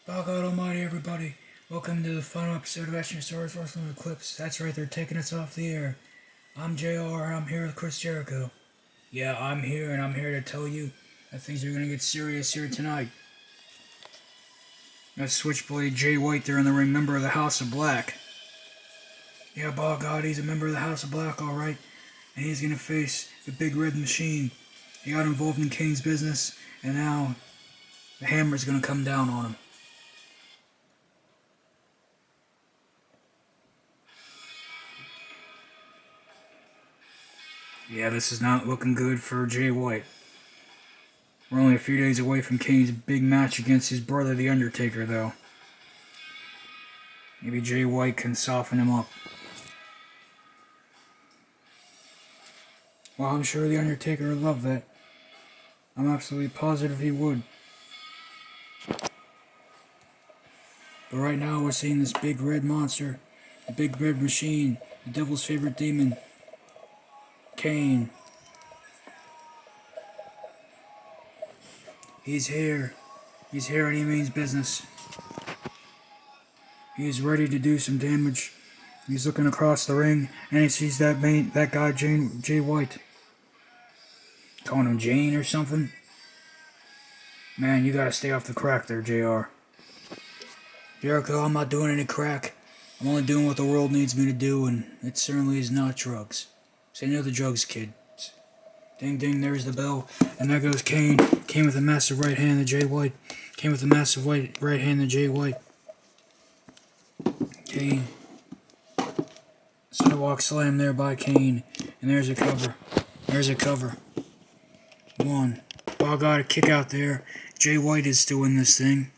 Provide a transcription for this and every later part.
By God Almighty, everybody. Welcome to the final episode of Action Stars Wrestling Eclipse. That's right, they're taking us off the air. I'm JR, I'm here with Chris Jericho. Yeah, I'm here, and I'm here to tell you that things are going to get serious here tonight. That's Switchblade Jay White there in the ring, member of the House of Black. Yeah, by God, he's a member of the House of Black, alright. And he's going to face the Big Red Machine. He got involved in Kane's business, and now the hammer's going to come down on him. Yeah, this is not looking good for Jay White. We're only a few days away from Kane's big match against his brother, The Undertaker, though. Maybe Jay White can soften him up. Well, I'm sure The Undertaker would love that. I'm absolutely positive he would. But right now we're seeing this big red monster, the big red machine, the devil's favorite demon, Kane. He's here. He's here and he means business. He's ready to do some damage. He's looking across the ring and he sees that guy Jay White. Calling him Jane or something. Man, you gotta stay off the crack there, JR. Jericho, I'm not doing any crack. I'm only doing what the world needs me to do, and it certainly is not drugs. Say no to drugs, kid. Ding ding, there's the bell. And there goes Kane. Kane with a massive right hand to Jay White. Kane with a massive right hand to Jay White. Kane. Sidewalk slam there by Kane. And there's a cover. There's a cover. One. Oh, got a kick out there. Jay White is still in this thing.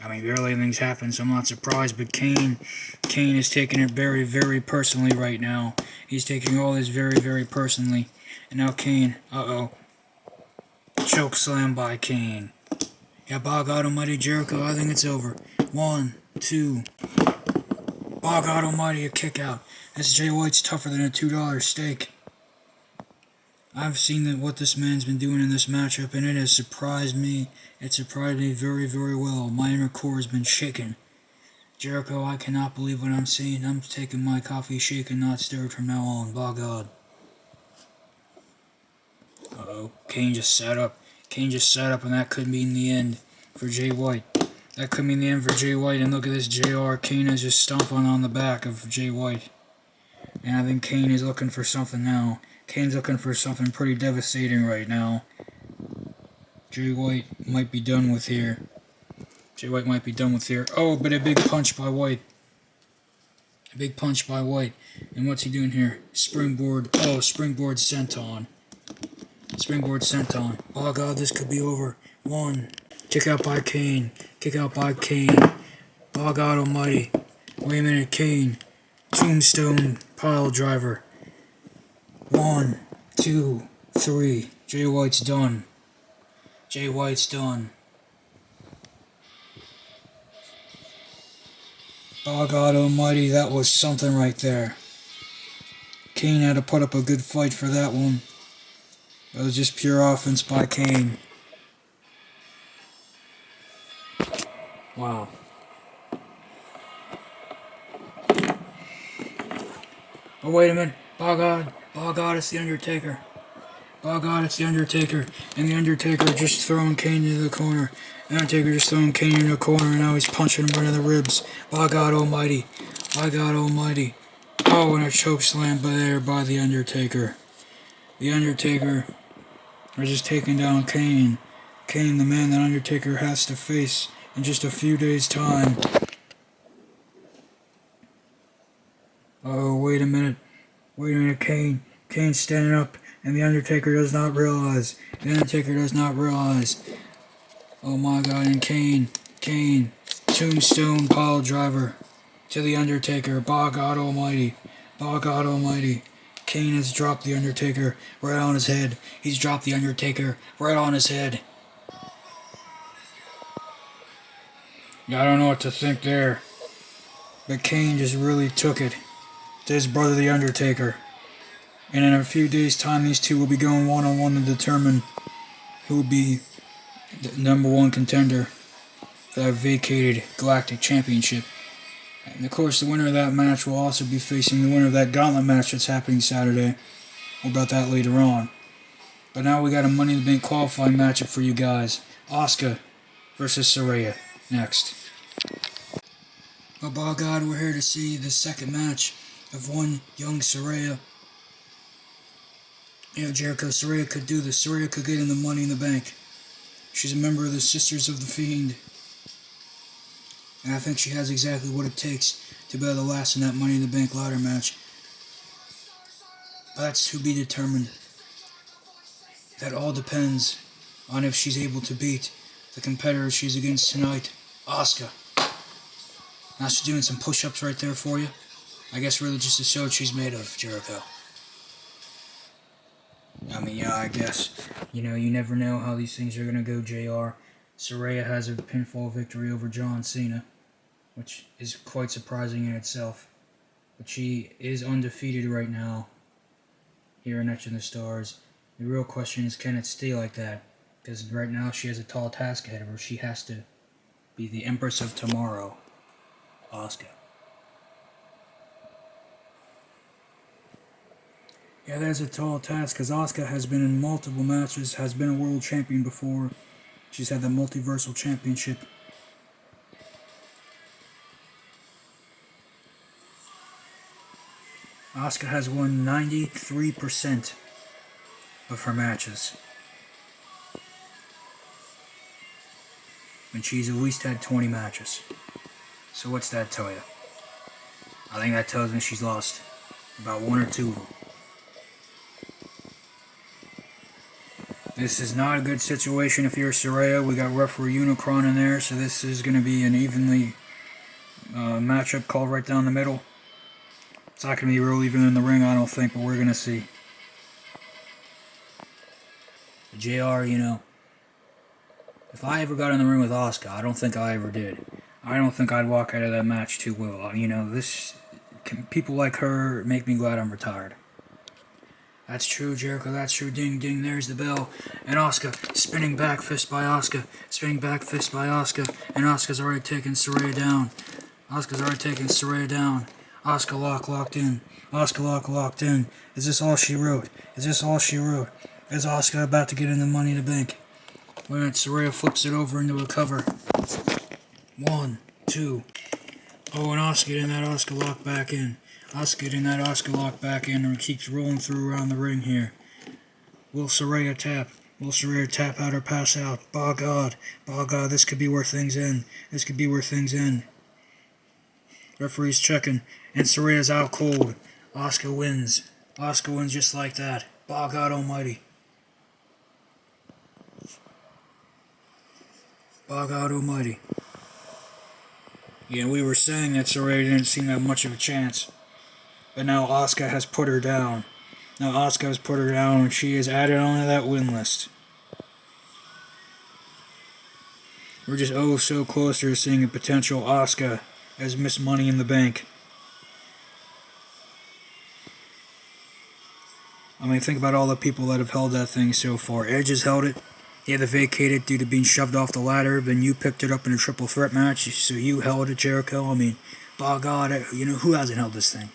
I mean, barely anything's happened, so I'm not surprised, but Kane is taking it very, very personally right now. He's taking all this very, very personally. And now Kane, choke slam by Kane. Yeah, by God Almighty, Jericho, I think it's over. 1, 2. By God Almighty, a kick out. This Jay White's tougher than a $2 steak. I've seen what this man's been doing in this matchup, and it has surprised me. It surprised me very, very well. My inner core has been shaken. Jericho, I cannot believe what I'm seeing. I'm taking my coffee shaken, not stirred from now on. By God. Uh-oh. Kane just sat up. Kane just sat up, and that could mean the end for Jay White. That could mean the end for Jay White, and look at this JR. Kane is just stomping on the back of Jay White. And I think Kane is looking for something now. Kane's looking for something pretty devastating right now. Jay White might be done with here. Jay White might be done with here. Oh, but a big punch by White. A big punch by White. And what's he doing here? Springboard. Oh, springboard senton. Springboard senton. Oh, God, this could be over. 1. Kick out by Kane. Kick out by Kane. Oh, God Almighty. Wait a minute, Kane. Tombstone pile driver. 1, 2, 3. Jay White's done. Jay White's done. By God Almighty, that was something right there. Kane had to put up a good fight for that one. It was just pure offense by Kane. Wow. Oh, wait a minute. By God, it's The Undertaker. By God, it's The Undertaker. And The Undertaker just throwing Kane into the corner. The Undertaker just throwing Kane into the corner, and now he's punching him right in the ribs. By God Almighty. By God Almighty. Oh, and a choke slam by The Undertaker. The Undertaker is just taking down Kane. Kane, the man that Undertaker has to face in just a few days' time. Oh, wait a minute. Wait a minute, Kane. Kane's standing up, and The Undertaker does not realize. The Undertaker does not realize. Oh my God, and Kane. Tombstone pile driver to The Undertaker. By God Almighty. By God Almighty. Kane has dropped The Undertaker right on his head. He's dropped The Undertaker right on his head. Yeah, I don't know what to think there. But Kane just really took it to his brother The Undertaker. And in a few days' time, these two will be going one-on-one to determine who will be the #1 contender for that vacated Galactic Championship. And of course, the winner of that match will also be facing the winner of that gauntlet match that's happening Saturday. More about that later on. But now we got a Money in the Bank qualifying matchup for you guys. Asuka versus Saraya next. Oh, by God, we're here to see the second match of one young Saraya. You know, Jericho, Saraya could do this. Saraya could get in the Money in the Bank. She's a member of the Sisters of the Fiend. And I think she has exactly what it takes to be able to last in that Money in the Bank ladder match. But that's to be determined. That all depends on if she's able to beat the competitor she's against tonight, Asuka. Now she's doing some push-ups right there for you. I guess really just to show what she's made of, Jericho. I mean, yeah, I guess. You know, you never know how these things are going to go, JR. Saraya has a pinfall victory over John Cena, which is quite surprising in itself. But she is undefeated right now here in Etch in the Stars. The real question is, can it stay like that? Because right now she has a tall task ahead of her. She has to be the Empress of Tomorrow, Asuka. Yeah, that's a tall task, because Asuka has been in multiple matches, has been a world champion before. She's had the multiversal championship. Asuka has won 93% of her matches. And she's at least had 20 matches. So what's that tell you? I think that tells me she's lost about one or two of them. This is not a good situation if you're Saraya. We got referee Unicron in there, so this is going to be an evenly matchup called right down the middle. It's not going to be real even in the ring, I don't think, but we're going to see. JR, you know, if I ever got in the ring with Asuka, I don't think I ever did. I don't think I'd walk out of that match too well. You know, people like her make me glad I'm retired. That's true, Jericho, that's true. Ding, ding, there's the bell. And Asuka, spinning back fist by Asuka. Spinning back fist by Asuka. And Asuka's already taken Saraya down. Asuka locked in. Asuka locked in. Is this all she wrote? Is Asuka about to get in the Money in the Bank? Wait a minute, Saraya flips it over into a cover. 1, 2. Oh, and Asuka getting that Asuka lock back in. And keeps rolling through around the ring here. Will Saraya tap? Out or pass out? By God, this could be where things end. Referee's checking, and Saraya's out cold. Asuka wins just like that. By God Almighty. Yeah, we were saying that Saraya didn't seem to have much of a chance. But now Asuka has put her down. And she is added onto that win list. We're just so close to seeing a potential Asuka as Miss Money in the Bank. I mean, think about all the people that have held that thing so far. Edge has held it. He had to vacate it due to being shoved off the ladder. Then you picked it up in a triple threat match, so you held it, Jericho. I mean, by God, you know, who hasn't held this thing?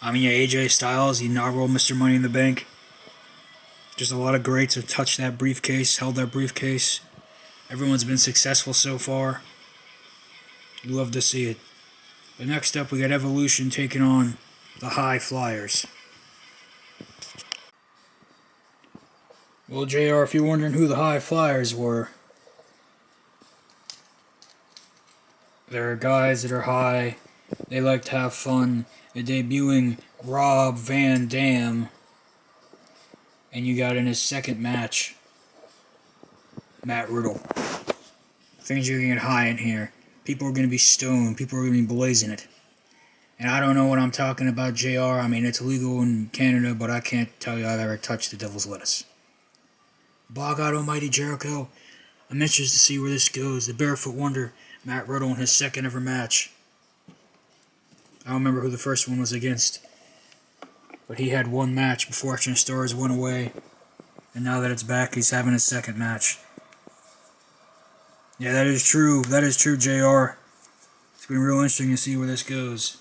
I mean, yeah, AJ Styles, the inaugural Mr. Money in the Bank. Just a lot of greats have touched that briefcase, held that briefcase. Everyone's been successful so far. Love to see it. But next up, we got Evolution taking on the High Flyers. Well, JR, if you're wondering who the High Flyers were, they're guys that are high. They like to have fun. They're debuting Rob Van Dam. And you got in his second match, Matt Riddle. Things are going to get high in here. People are going to be stoned. People are going to be blazing it. And I don't know what I'm talking about, JR. I mean, it's legal in Canada, but I can't tell you I've ever touched the devil's lettuce. By God Almighty, Jericho, I'm interested to see where this goes. The Barefoot Wonder, Matt Riddle in his second ever match. I don't remember who the first one was against. But he had one match before Etch in the Stars went away. And now that it's back, he's having his second match. Yeah, that is true. That is true, JR. It's been real interesting to see where this goes.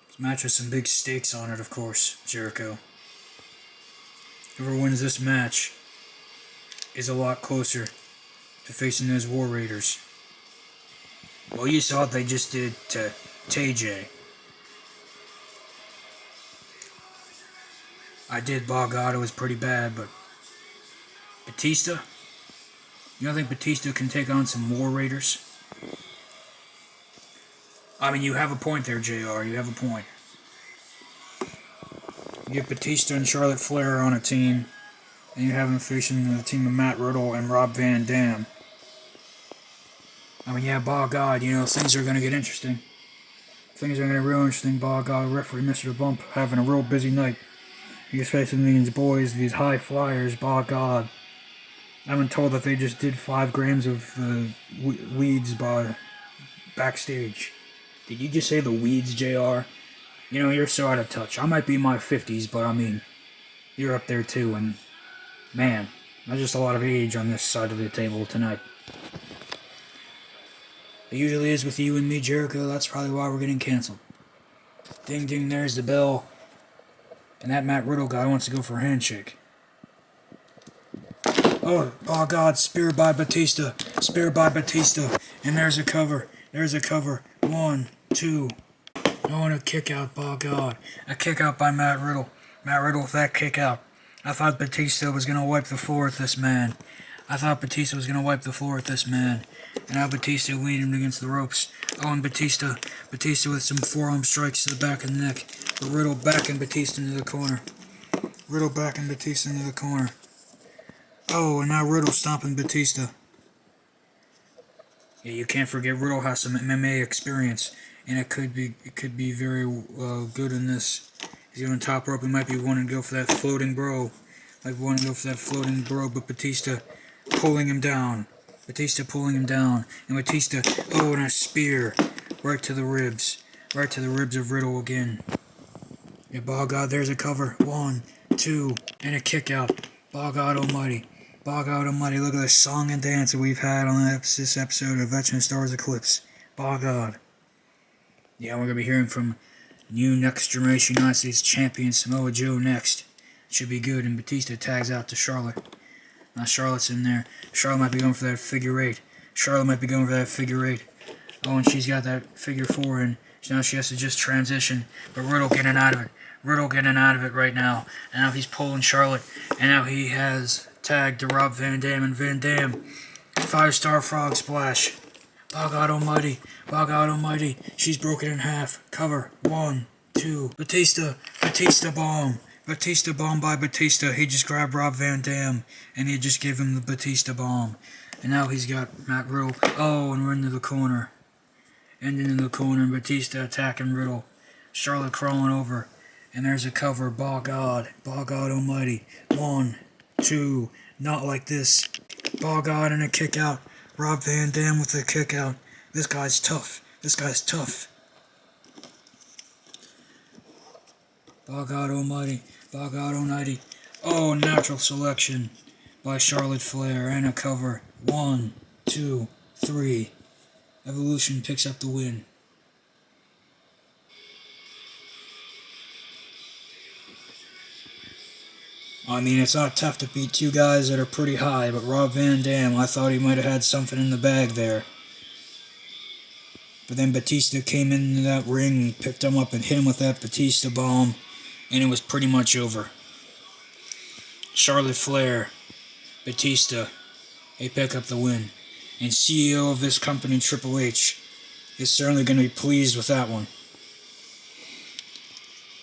This match has some big stakes on it, of course, Jericho. Whoever wins this match is a lot closer to facing those War Raiders. Well, you saw what they just did to TJ. I did. By God, it was pretty bad, but Batista? You don't think Batista can take on some War Raiders? I mean, you have a point there, JR. You have a point. You get Batista and Charlotte Flair on a team, and you have them facing the team of Matt Riddle and Rob Van Dam. I mean, yeah, by God, things are going to get interesting. Things are going to get real interesting. By God, referee Mr. Bump having a real busy night. He's facing these boys, these high flyers. By God, I've been told that they just did 5 grams of weeds backstage. Did you just say the weeds, JR? You're so out of touch. I might be in my 50s, but I mean, you're up there too, and man, there's just a lot of age on this side of the table tonight. It usually is with you and me, Jericho. That's probably why we're getting canceled. Ding ding, there's the bell. And that Matt Riddle guy wants to go for a handshake. Oh God, spear by Batista. Spear by Batista. And there's a cover. There's a cover. 1, 2. Oh, and a kick out, by God. A kick out by Matt Riddle. Matt Riddle with that kick out. I thought Batista was going to wipe the floor with this man. And now Batista leaned him against the ropes. Oh, and Batista with some forearm strikes to the back of the neck. But Riddle backing Batista into the corner. Oh, and now Riddle stomping Batista. Yeah, you can't forget Riddle has some MMA experience, and it could be very good in this. He's on top rope. He might be wanting to go for that floating bro. But Batista pulling him down. And Batista, and a spear right to the ribs of Riddle again. Yeah, by God, there's a cover. 1, 2, and a kick out. By God Almighty, look at the song and dance that we've had on this episode of Veteran Stars Eclipse. By God. Yeah, we're going to be hearing from new Next Generation United States Champion Samoa Joe next. Should be good, and Batista tags out to Charlotte. Now Charlotte's in there. Charlotte might be going for that figure 8. Oh, and she's got that figure 4, and now she has to just transition. But Riddle getting out of it right now. And now he's pulling Charlotte. And now he has tagged to Rob Van Dam. And Van Dam, 5-star frog splash. By God Almighty. She's broken in half. Cover. 1, 2. Batista bomb. Batista bomb by Batista. He just grabbed Rob Van Dam, and he just gave him the Batista bomb. And now he's got Matt Riddle. Oh, and we're into the corner. Ending in the corner, and Batista attacking Riddle. Charlotte crawling over. And there's a cover. By God Almighty. 1, 2. Not like this. By God, and a kick out. Rob Van Dam with a kick out. This guy's tough. By God Almighty. Oh, natural selection by Charlotte Flair and a cover. 1, 2, 3. Evolution picks up the win. I mean, it's not tough to beat 2 guys that are pretty high, but Rob Van Dam, I thought he might have had something in the bag there. But then Batista came into that ring, picked him up, and hit him with that Batista bomb, and it was pretty much over. Charlotte Flair, Batista, they pick up the win. And CEO of this company, Triple H, is certainly going to be pleased with that one.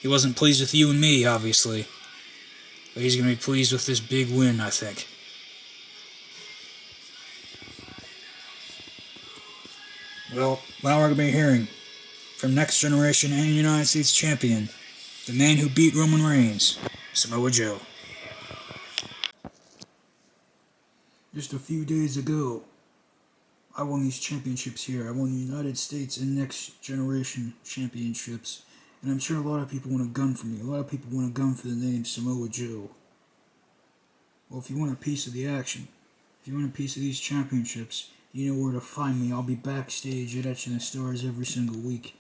He wasn't pleased with you and me, obviously. But he's going to be pleased with this big win, I think. Well, now we're going to be hearing from Next Generation and United States Champion, the man who beat Roman Reigns, Samoa Joe. Just a few days ago, I won these championships here. I won the United States and Next Generation championships And I'm sure a lot of people want a gun for me. A lot of people want a gun for the name Samoa Joe. Well, if you want a piece of the action, if you want a piece of these championships, you know where to find me. I'll be backstage at Etching the Stars every single week.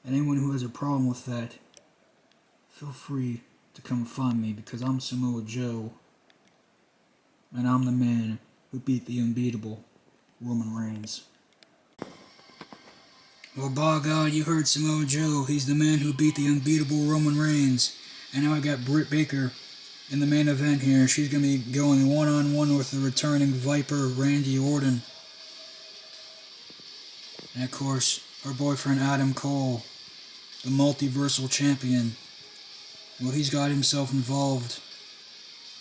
And anyone who has a problem with that, feel free to come find me, because I'm Samoa Joe. And I'm the man who beat the unbeatable Roman Reigns. Well, by God, you heard Samoa Joe. He's the man who beat the unbeatable Roman Reigns. And now I got Britt Baker in the main event here. She's going to be going one-on-one with the returning Viper, Randy Orton. And of course, her boyfriend Adam Cole, the multiversal champion. Well, he's got himself involved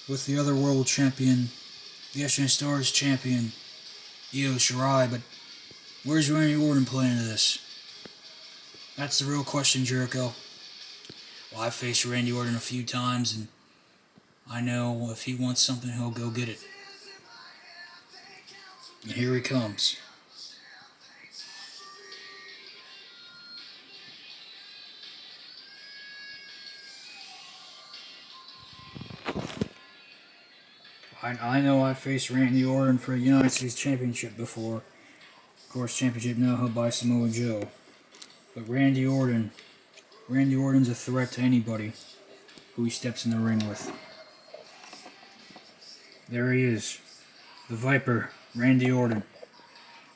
with the other world champion, the Etching Stars champion, Io Shirai. But where's Randy Orton playing into this? That's the real question, Jericho. Well, I've faced Randy Orton a few times, and I know if he wants something, he'll go get it. And here he comes. I know I faced Randy Orton for a United States Championship before. Of course, championship now held by Samoa Joe. But Randy Orton's a threat to anybody who he steps in the ring with. There he is, the Viper, Randy Orton.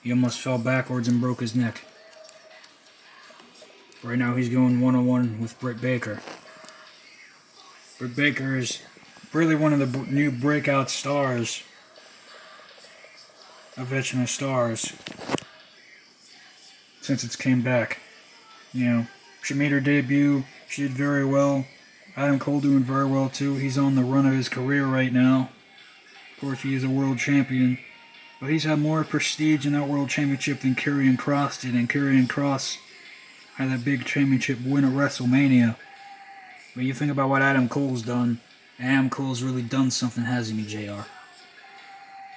He almost fell backwards and broke his neck. Right now he's going one-on-one with Britt Baker. Britt Baker is really one of the new breakout stars of Etching the Stars since it's came back. You know, she made her debut, she did very well. Adam Cole doing very well too. He's on the run of his career right now. Of course, he is a world champion, but he's had more prestige in that world championship than Karrion Kross did, and Karrion Kross had that big championship win at WrestleMania. But you think about what Adam Cole's done, Adam Cole's really done something, hasn't he, JR?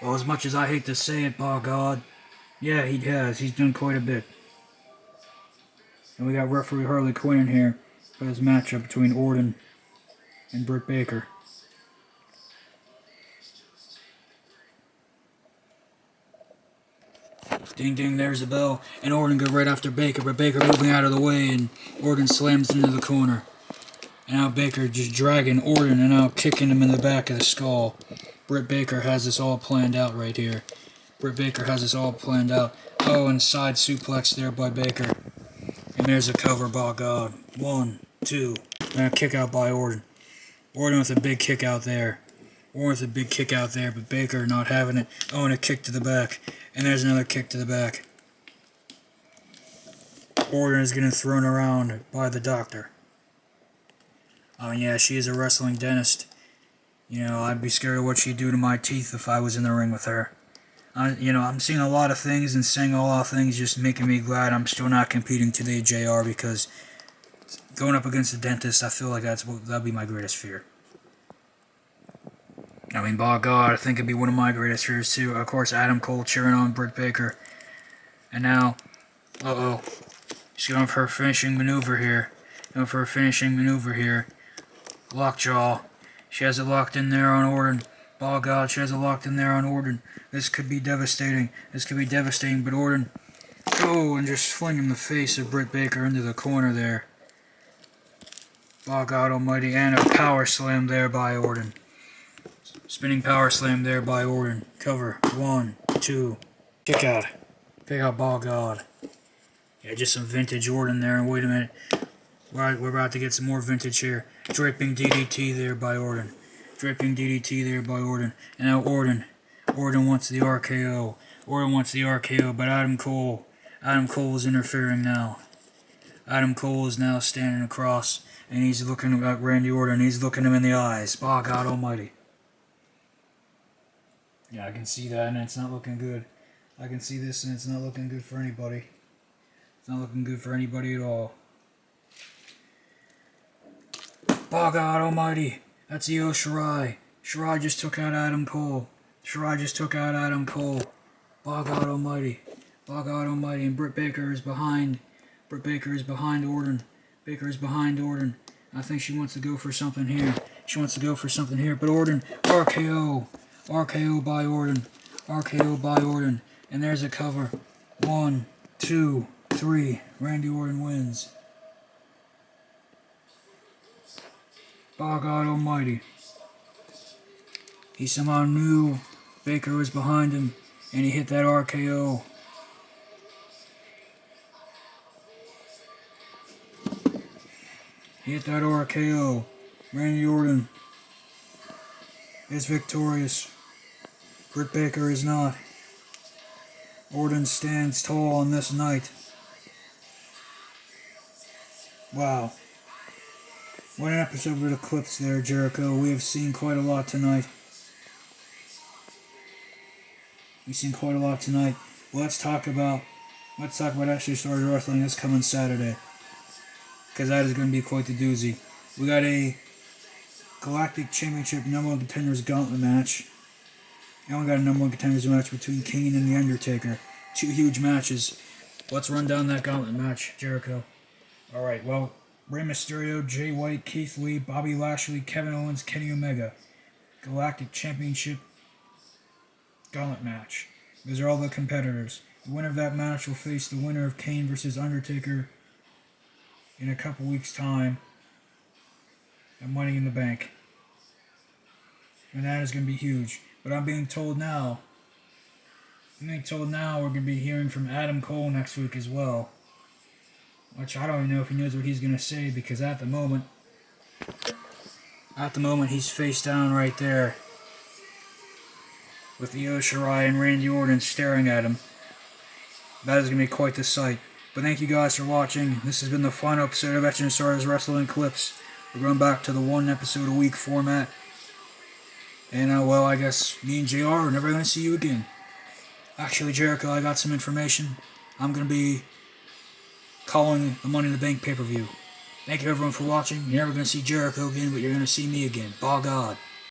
Well, as much as I hate to say it, by God, yeah, he has. He's done quite a bit. And we got referee Harley Quinn in here for this matchup between Orton and Britt Baker. Ding ding, there's the bell, and Orton go right after Baker, but Baker moving out of the way, and Orton slams into the corner. And now Baker just dragging Orton and now kicking him in the back of the skull. Britt Baker has this all planned out right here. Britt Baker has this all planned out. Oh, and side suplex there by Baker. And there's a cover, by God. 1, 2. And a kick out by Orton. Orton with a big kick out there. Orton with a big kick out there, but Baker not having it. Oh, and a kick to the back. And there's another kick to the back. Orton is getting thrown around by the doctor. I mean, yeah, she is a wrestling dentist. You know, I'd be scared of what she'd do to my teeth if I was in the ring with her. You know, I'm seeing a lot of things and saying a lot of things just making me glad I'm still not competing today, JR, because going up against a dentist, I feel like that'd be my greatest fear. I mean, by God, I think it'd be one of my greatest fears, too. Of course, Adam Cole cheering on Britt Baker. And now, she's going for her finishing maneuver here. Lockjaw. She has it locked in there on Orton. By God, she has it locked in there on Orton. This could be devastating. But Orton, and just flinging the face of Britt Baker into the corner there. By God almighty, and a power slam there by Orton. Spinning power slam there by Orton. Cover. 1, 2. Kick out. By God. Yeah, just some vintage Orton there. And wait a minute. We're about to get some more vintage here. Draping DDT there by Orton. And now Orton wants the RKO. But Adam Cole is interfering now. Adam Cole is now standing across, and he's looking at Randy Orton. He's looking him in the eyes. By God almighty. Yeah, I can see that, and it's not looking good. I can see this, and it's not looking good for anybody. It's not looking good for anybody at all. By God almighty, that's Io Shirai. Shirai just took out Adam Cole. By God almighty, and Britt Baker is behind. Orton. Baker is behind Orton. I think she wants to go for something here. She wants to go for something here, but Orton, RKO. RKO by Orton. RKO by Orton. And there's a cover. 1, 2, 3. Randy Orton wins. By God Almighty. He somehow knew Baker was behind him, and he hit that RKO. He hit that RKO. Randy Orton is victorious. Britt Baker is not. Orton stands tall on this night. Wow. What an episode of Eclipse there, Jericho. We have seen quite a lot tonight. We've seen quite a lot tonight. Well, let's talk about Actually Stars Wrestling this coming Saturday. Because that is going to be quite the doozy. We got a Galactic Championship number 1 contenders gauntlet match. And we got a number 1 contenders match between Kane and The Undertaker. 2 huge matches. Let's run down that gauntlet match, Jericho. Alright, well, Rey Mysterio, Jay White, Keith Lee, Bobby Lashley, Kevin Owens, Kenny Omega. Galactic Championship gauntlet match. Those are all the competitors. The winner of that match will face the winner of Kane versus Undertaker in a couple weeks' time at Money in the Bank. And that is going to be huge. But I'm being told now we're going to be hearing from Adam Cole next week as well. Which I don't even know if he knows what he's going to say, because at the moment he's face down right there with Io Shirai and Randy Orton staring at him. That is going to be quite the sight. But thank you guys for watching. This has been the final episode of Veteran Stars Wrestling Eclipse. We're going back to the 1 episode a week format. And, well, I guess me and JR are never going to see you again. Actually, Jericho, I got some information. I'm going to be calling the Money in the Bank pay-per-view. Thank you, everyone, for watching. You're never going to see Jericho again, but you're going to see me again. By God.